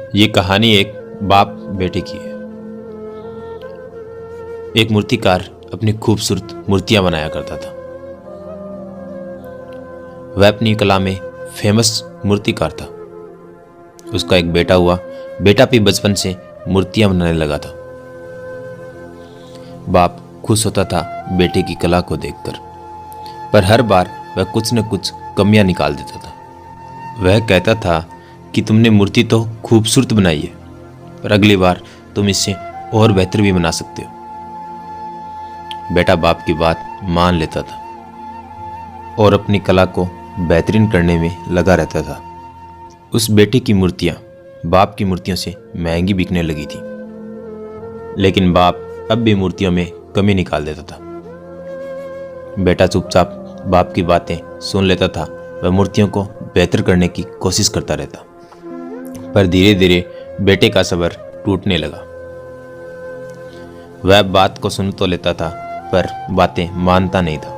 ये कहानी एक बाप बेटे की है। एक मूर्तिकार अपनी खूबसूरत मूर्तियां बनाया करता था। वह अपनी कला में फेमस मूर्तिकार था। उसका एक बेटा हुआ। बेटा भी बचपन से मूर्तियां बनाने लगा था। बाप खुश होता था बेटे की कला को देखकर, पर हर बार वह कुछ न कुछ कमियां निकाल देता था। वह कहता था कि तुमने मूर्ति तो खूबसूरत बनाई है, पर अगली बार तुम इससे और बेहतर भी बना सकते हो। बेटा बाप की बात मान लेता था और अपनी कला को बेहतरीन करने में लगा रहता था। उस बेटे की मूर्तियां बाप की मूर्तियों से महंगी बिकने लगी थी, लेकिन बाप अब भी मूर्तियों में कमी निकाल देता था। बेटा चुपचाप बाप की बातें सुन लेता था। वह मूर्तियों को बेहतर करने की कोशिश करता रहता, पर धीरे धीरे बेटे का सब्र टूटने लगा। वह बात को सुन तो लेता था, पर बातें मानता नहीं था।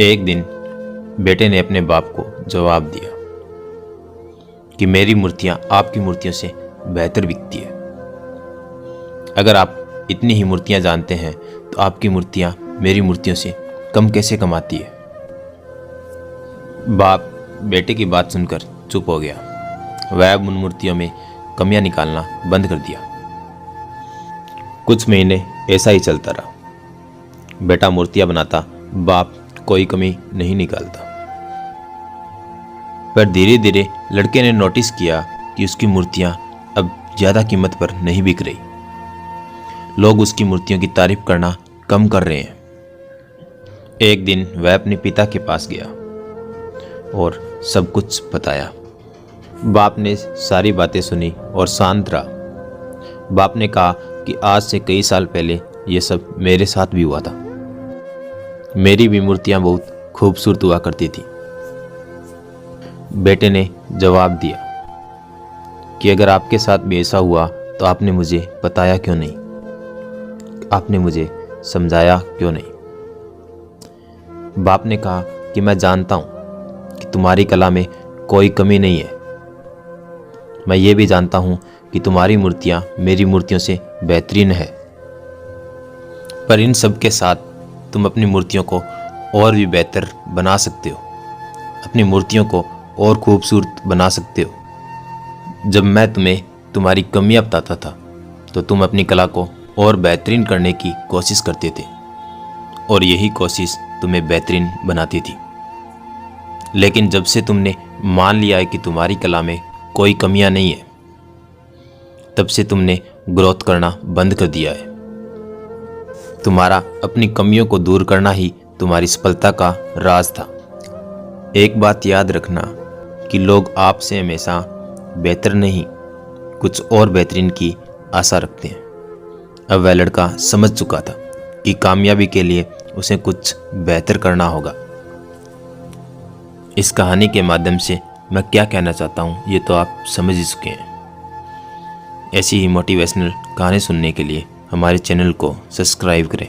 एक दिन बेटे ने अपने बाप को जवाब दिया कि मेरी मूर्तियां आपकी मूर्तियों से बेहतर बिकती है। अगर आप इतनी ही मूर्तियां जानते हैं तो आपकी मूर्तियां मेरी मूर्तियों से कम कैसे कमाती है। बाप बेटे की बात सुनकर चुप हो गया। वह उन मूर्तियों में कमियां निकालना बंद कर दिया। कुछ महीने ऐसा ही चलता रहा। बेटा मूर्तियां बनाता, बाप कोई कमी नहीं निकालता। पर धीरे धीरे लड़के ने नोटिस किया कि उसकी मूर्तियां अब ज्यादा कीमत पर नहीं बिक रही। लोग उसकी मूर्तियों की तारीफ करना कम कर रहे हैं। एक दिन वह अपने पिता के पास गया और सब कुछ बताया। बाप ने सारी बातें सुनी और शांत रहा। बाप ने कहा कि आज से कई साल पहले ये सब मेरे साथ भी हुआ था। मेरी भी मूर्तियां बहुत खूबसूरत हुआ करती थी। बेटे ने जवाब दिया कि अगर आपके साथ भी ऐसा हुआ तो आपने मुझे बताया क्यों नहीं, आपने मुझे समझाया क्यों नहीं। बाप ने कहा कि मैं जानता हूं कि तुम्हारी कला में कोई कमी नहीं है। मैं ये भी जानता हूं कि तुम्हारी मूर्तियां मेरी मूर्तियों से बेहतरीन है, पर इन सब के साथ तुम अपनी मूर्तियों को और भी बेहतर बना सकते हो, अपनी मूर्तियों को और खूबसूरत बना सकते हो। जब मैं तुम्हें तुम्हारी कमियां बताता था तो तुम अपनी कला को और बेहतरीन करने की कोशिश करते थे, और यही कोशिश तुम्हें बेहतरीन बनाती थी। लेकिन जब से तुमने मान लिया है कि तुम्हारी कला में कोई कमियां नहीं है, तब से तुमने ग्रोथ करना बंद कर दिया है। तुम्हारा अपनी कमियों को दूर करना ही तुम्हारी सफलता का राज था। एक बात याद रखना कि लोग आपसे हमेशा बेहतर नहीं, कुछ और बेहतरीन की आशा रखते हैं। अब वह लड़का समझ चुका था कि कामयाबी के लिए उसे कुछ बेहतर करना होगा। इस कहानी के माध्यम से मैं क्या कहना चाहता हूँ ये तो आप समझ ही चुके हैं। ऐसी ही मोटिवेशनल कहानी सुनने के लिए हमारे चैनल को सब्सक्राइब करें।